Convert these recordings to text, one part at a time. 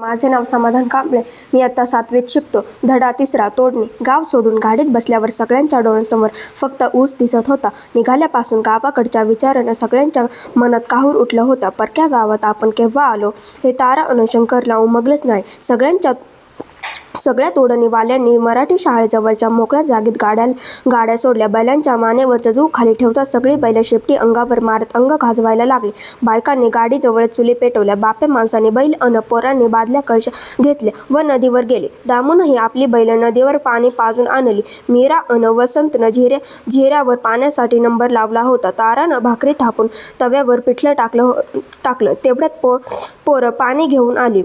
माझे नाव समाधान कांबळे. मी आता 7वीत शिकतो. धडा 3. तोडणी. गाव सोडून गाडीत बसल्यावर सगळ्यांच्या डोळ्यांसमोर फक्त ऊस दिसत होता. निघाल्यापासून गावाकडच्या विचारानं सगळ्यांच्या मनात काहूर उठलं होतं. परक्या गावात आपण केव्हा आलो हे तारा अन शंकरला उमगलंच नाही. सगळ्या तोडणीवाल्यांनी मराठी शाळेजवळच्या मोकळ्या जागेत गाड्या सोडल्या. बैलांच्या मानेवरचं जू खाली ठेवता सगळी बैल शेपटी अंगावर मारत अंग गाजवायला लागली. बायकांनी गाडीजवळ चुली पेटवल्या. बाप्या माणसांनी बैल अन पोरांनी बादल्या कळशा घेतल्या व नदीवर गेले. दामूनही आपली बैल नदीवर पाणी पाजून आणली. मीरा अन वसंतनं झिऱ्यावर पाण्यासाठी नंबर लावला होता. तारानं भाकरी थापून तव्यावर पिठलं टाकलं. तेवढ्यात पोरं पाणी घेऊन आली.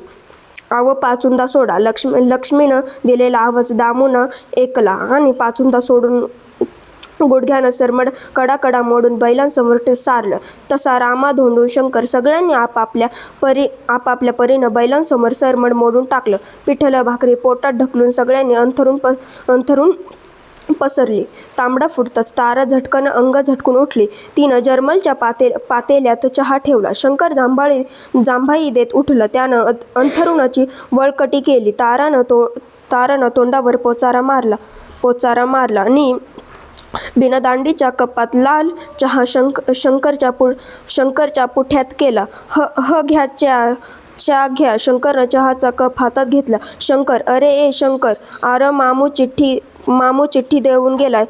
आव पाचुंदा सोडा. लक्ष्मीनं दिलेला आवाज दामूनं ऐकला आणि पाचुंदा सोडून गुडघ्यानं सरमड कडाकडा मोडून बैलांसमोर सारलं. तसा रामा, धोंडू, शंकर सगळ्यांनी आपापल्या परीनं बैलांसमोर सरमड मोडून टाकलं. पिठलं भाकरी पोटात ढकलून सगळ्यांनी अंथरून पसरली. तांबडा फुटताच तारा झटकन अंग झटकून उठली. तिनं जर्मलच्या पातेल्यात चहा ठेवला. शंकर जांभाई देत उठलं. त्यानं अंथरुणाची वळकटी केली. तारानं तोंडावर पोचारा मारला आणि बिनदांडीच्या कपात लाल चहा शंकरच्या पुठ्यात केला. घ्या च्या घ्या. शंकरनं चहाचा कप हातात घेतला. शंकर, अरे ए शंकर, आर मामू चिठ्ठी देऊन गेलाय.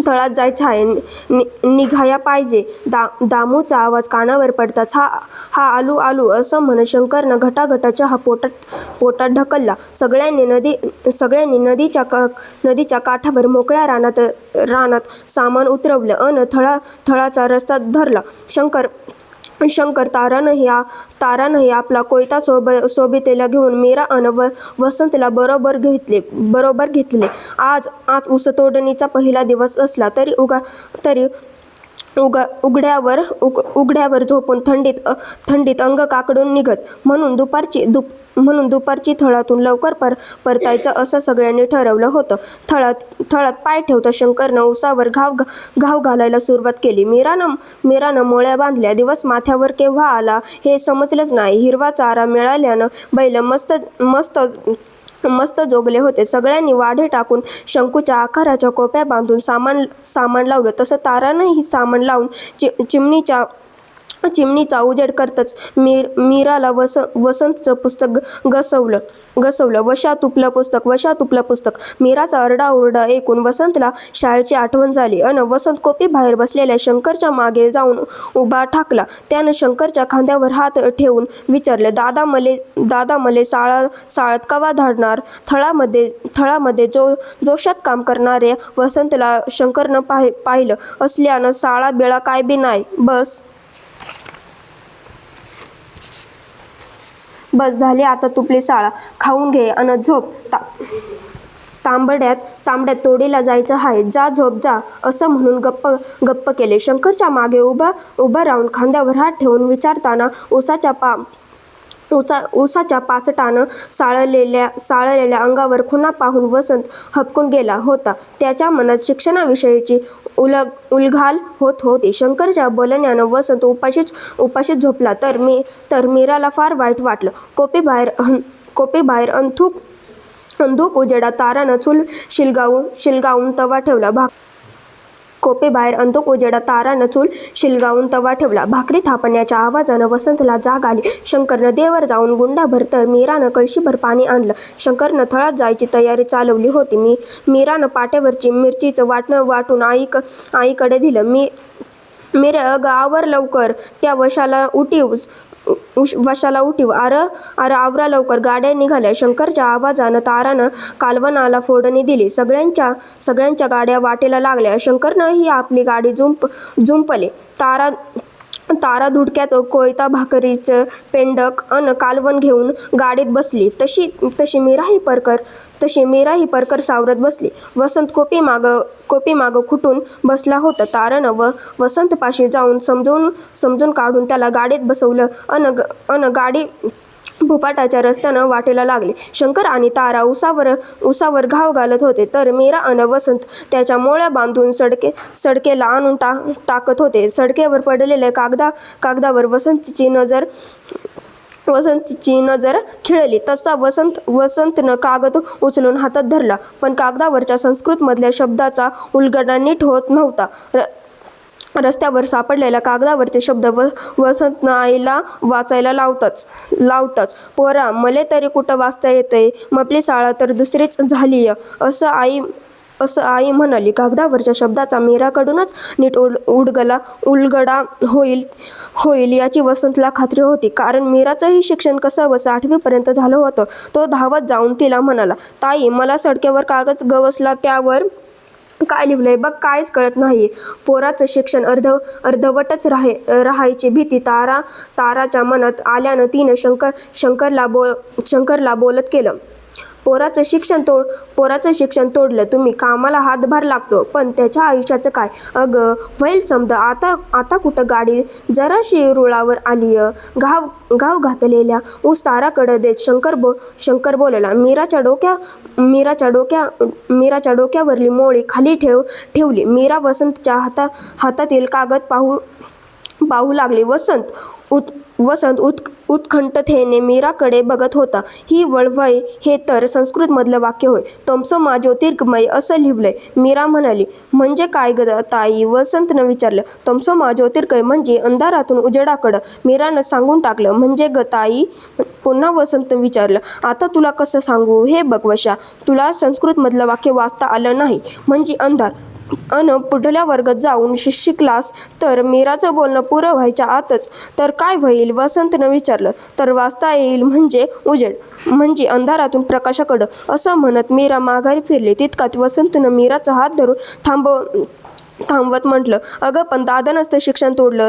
थळात जायचं आहे, निघाया पाहिजे. दामूचा आवाज कानावर पडताच हा आलू असं म्हणत शंकरनं घटाघटा चहा पोटात ढकलला. सगळ्यांनी नदीच्या काठावर मोकळ्या रानात सामान उतरवलं अन थळाचा रस्ता धरला. शंकर तारानंही आपला कोयता सोबतीला घेऊन मीरा अन वसंतला बरोबर घेतले. आज ऊसतोडणीचा पहिला दिवस असला तरी उघड्यावर झोपून थंडीत अंग काकडून निघत. म्हणून दुपारची थळातून लवकर परतायचं असं सगळ्यांनी ठरवलं होतं. थळात पाय ठेवता शंकरनं उसावर घाव घालायला सुरुवात केली. मीरानं मोळ्या बांधल्या. दिवस माथ्यावर केव्हा आला हे समजलंच नाही. हिरवा चारा मिळाल्यानं बैल मस्त जोगले होते. सगळ्यांनी वाढे टाकून शंकूच्या आकाराच्या कोप्या बांधून सामान लावलं. तसं तारानंही सामान लावून चिमणीचा उजेड करतच मीराला वसंतचं पुस्तक गसवलं. वशा तुपलं पुस्तक. मीराचा आरडाओरडा ऐकून वसंतला शाळेची आठवण झाली अन वसंत कोपी बाहेर बसलेल्या शंकरच्या मागे जाऊन उभा ठाकला. त्यानं शंकरच्या खांद्यावर हात ठेवून विचारलं, दादा मले शाळेत कवा धाडणार? थळामध्ये जोशात काम करणाऱ्या वसंतला शंकरनं पाहिलं असल्यानं शाळा बिळा काय बी नाही. बस झाली आता तुपली शाळा. खाऊन घे अन झोप. तांबड्यात तोडीला जायचं हाय. जा झोप जा असं म्हणून गप्प केले. शंकरच्या मागे उभं राहून खांद्यावर हात ठेवून विचारताना ऊसाच्या पाचटानं साळलेल्या अंगावर खुणा पाहून वसंत हबकून गेला होता. त्याच्या मनात शिक्षणाविषयीची उलघाल होत होती. शंकरच्या बोलण्यानं वसंत उपाशीच झोपला तर मीराला फार वाईट वाटलं. कोपीबाहेर अंधुक उजेडात तारानं चूल शिलगावून तवा ठेवला. भाकरी थापण्याच्या आवाजानं वसंतला जाग आली. शंकरनं देवर जाऊन गुंडाभर तर मीरानं कळशीभर पाणी आणलं. शंकरनं थळात जायची तयारी चालवली होती. मीरानं पाट्यावरची मिरचीचं वाटणं वाटून आईकडे दिलं. मिरे अगं आवर लवकर, त्या वशाला उठीव. अरे आवरा लवकर, गाड्या निघाल्या. शंकरच्या आवाजानं तारानं कालवणाला फोडणी दिली. सगळ्यांच्या गाड्या वाटेला लागल्या. शंकरनंही आपली गाडी जुंपली. तारा धुडक्यात कोयता, भाकरीचं पेंडक अन कालवण घेऊन गाडीत बसली. तशी मीराही परकर सावरत बसली. वसंत कोपी मागं खुटून बसला होता. तारानं वसंतपाशी जाऊन समजून काढून त्याला गाडीत बसवलं अन गाडी भुपाटाच्या रस्त्यानं वाटेला लागली. शंकर आणि तारा उसावर घाव घालत होते तर मीरा अन वसंत त्याच्या मोळ्या बांधून सडकेला आणून टाकत होते. सडकेवर पडलेल्या कागदावर वसंतची नजर वसंतची नजर खिळली तसा वसंतनं कागद उचलून हातात धरला, पण कागदावरच्या संस्कृतमधल्या शब्दाचा उलगडा नीट होत नव्हता. रस्त्यावर सापडलेल्या कागदावरचे शब्द वसंतनं आईला वाचायला लावताच पोरा, मले तरी कुठं वाचता येतंय, मपली शाळा तर दुसरीच झालीय असं आई म्हणाली. कागदावरच्या शब्दाचा मीराकडूनच नीट उलगडा होईल याची वसंतला खात्री होती, कारण मीराचंही शिक्षण कसंबसं 8वीपर्यंत झालं होतं. तो धावत जाऊन तिला म्हणाला, ताई, मला सडक्यावर कागद गवसला, त्यावर काय लिहिलंय बघ, काहीच कळत नाहीये. पोराचं शिक्षण अर्धवटच राहायची भीती ताराच्या मनात आल्यानं तिनं शंकरला बोलत केलं, पोराचं शिक्षण तोडलं, तुम्ही कामाला हातभार लागतो, पण त्याच्या आयुष्याचं काय? अगं व्हईल समजा, आता कुठं गाडी जराशी रुळावर आलीय. घाव घातलेल्या ऊस ताराकडे देत शंकर बोलला, मीराच्या डोक्यावरली मोळी खाली ठेवली. मीरा वसंतच्या हातातील कागद पाहू लागली. वसंत उत्कंठतेने मीराकडे बघत होता. ही वळवय, हे तर संस्कृतमधलं वाक्य होय. तमसो ज्योतिर्गमय असं लिहिलंय. मीरा म्हणाली, म्हणजे काय ग ताई? वसंतनं विचारलं. तमसो ज्योतिर्गमय म्हणजे अंधारातून उजेडाकडं, मीरानं सांगून टाकलं. म्हणजे ग ताई? पुन्हा वसंतनं विचारलं. आता तुला कसं सांगू? हे बघ वशा, तुला संस्कृतमधलं वाक्य वाचता आलं नाही म्हणजे अंधार, पुढल्या वर्गात जाऊन शिकलास तर मीराचं बोलणं पुरं व्हायच्या आतच तर काय होईल? वसंतनं विचारलं. तर वाचता येईल म्हणजे उजेड, म्हणजे अंधारातून प्रकाशाकडं, असं म्हणत मीरा माघारी फिरली. तितकात वसंतनं मीराचा हात धरून थांबवत म्हटलं, अगं पण दादानंच ते शिक्षण तोडलं,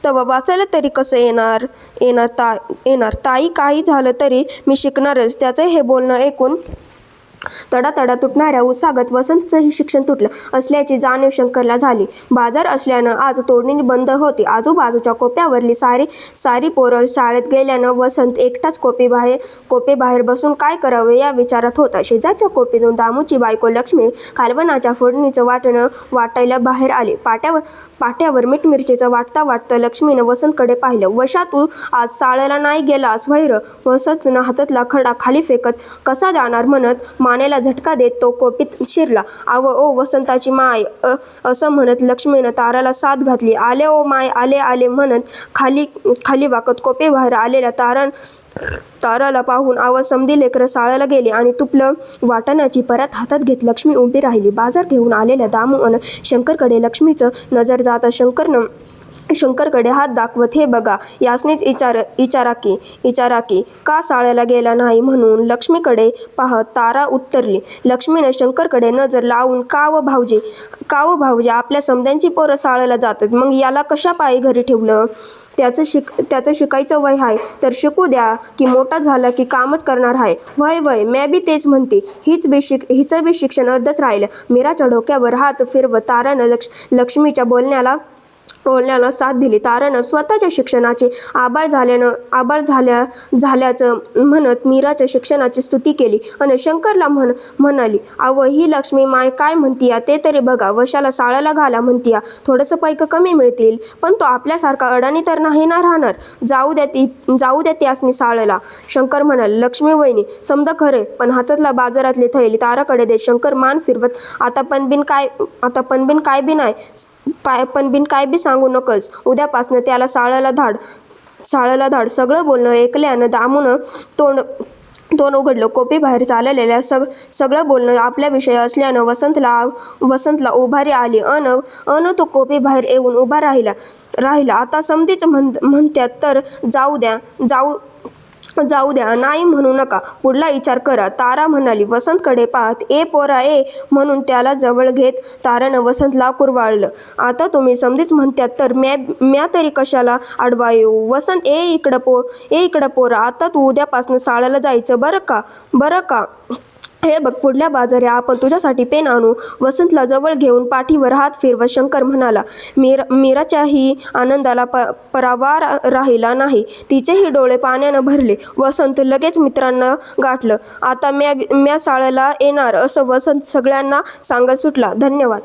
तवा वाचायला तरी कसं येणार ताई? काही झालं तरी मी शिकणारच. त्याचं हे बोलणं ऐकून तडातडा तुटणाऱ्या उसागत वसंतचंही शिक्षण तुटलं असल्याची जाणीव शंकरला झाली. बाजार असल्यानं आज तोडणी बंद होती. आजूबाजूच्या कोप्यावरली सारी पोरं शाळेत गेल्यानं वसंत एकटाच कोपेबाहेर बसून काय करावं या विचारात होता. शेजारच्या कोपीतून दामूची बायको लक्ष्मी कालवणाच्या फोडणीचं वाटणं वाटायला बाहेर आली. पाट्यावर मीठ मिरचीचं वाटता लक्ष्मीनं वसंतकडे पाहिलं. वशा, तू आज शाळेला नाही गेलास व्हैर? वसंतनं हातातला खडा खाली फेकत कसा जाणार म्हणत मानेला झटका देत तो कोपीत शिरला. आव ओ वसंताची माय, असं म्हणत लक्ष्मीनं ताराला साथ घातली. आले ओ माय, आले म्हणत खाली वाकत कोपेबाहेर आलेल्या ताराला पाहून समधी लेकरं शाळेला गेली आणि तुपलं वाटण्याची परत हातात घेत लक्ष्मी उभी राहिली. बाजार घेऊन आलेल्या दामू अन शंकरकडे लक्ष्मीचं नजर जाता शंकरकडे हात दाखवत, हे बघा, यासनीच इचारा की का शाळेला गेला नाही म्हणून. लक्ष्मीकडे पाहत तारा उत्तरली. लक्ष्मीनं शंकरकडे नजर लावून, का व भाऊजी, आपल्या समध्यांची पोरं शाळेला जातात, मग याला कशा पायी घरी ठेवलं? त्याचं शिकायचं वय आहे तर शिकू द्या की, मोठा झाला की कामच करणार आहे. वय मी बी तेच म्हणते. हिचं बी शिक्षण अर्धच राहिलं. मीराच्या डोक्यावर हात फिरवत तारानं लक्ष्मीच्या बोलण्याला साथ दिली. तारानं स्वतःच्या शिक्षणाचे आभाळ झाल्याचं म्हणत मीराच्या शिक्षणाची स्तुती केली आणि शंकरला म्हणाली, अव ही लक्ष्मी माय काय म्हणतीया ते तरी बघा. वशाला शाळेला घाला म्हणतीया, थोडंसं पैक कमी मिळतील, पण तो आपल्यासारखा अडाणी तर नाही ना राहणार. जाऊ द्या त्यासनी शाळेला. शंकर म्हणाले. लक्ष्मी वहिनी, समजा खरे, पण हातातला बाजारातली थैली ताराकडे दे. शंकर मान फिरवत, आता पणबिन काय बी सांगू नकस. उद्यापासनं त्याला शाळेला धाड. सगळं बोलणं ऐकल्यानं दामूनं तोंड उघडलं. कोपी बाहेर चाललेल्या सगळं बोलणं आपल्या विषयी असल्यानं वसंतला उभारी आली अन तो कोपी बाहेर येऊन उभा राहिला. आता समधीच म्हणत्यात तर जाऊ द्या, नाही म्हणू नका, पुढला विचार करा. तारा म्हणाली. वसंतकडे पाहत, ए पोरा ए म्हणून त्याला जवळ घेत तारानं वसंतला कुरवाळलं. आता तुम्ही समधीच म्हणत्यात तर म्या तरी कशाला आडवा येऊ? वसंत, ए इकडं पोरा, आता तू उद्यापासून शाळेला जायचं बरं का? हे बघ, पुढल्या बाजारी आपण तुझ्यासाठी पेन आणू. वसंतला जवळ घेऊन पाठीवर हात फिरवत शंकर म्हणाला. मीराच्याही आनंदाला परावार राहिला नाही. तिचेही डोळे पाण्यानं भरले. वसंत लगेच मित्रांना गाठलं. आता म्या शाळेला येणार असं वसंत सगळ्यांना सांगत सुटला. धन्यवाद.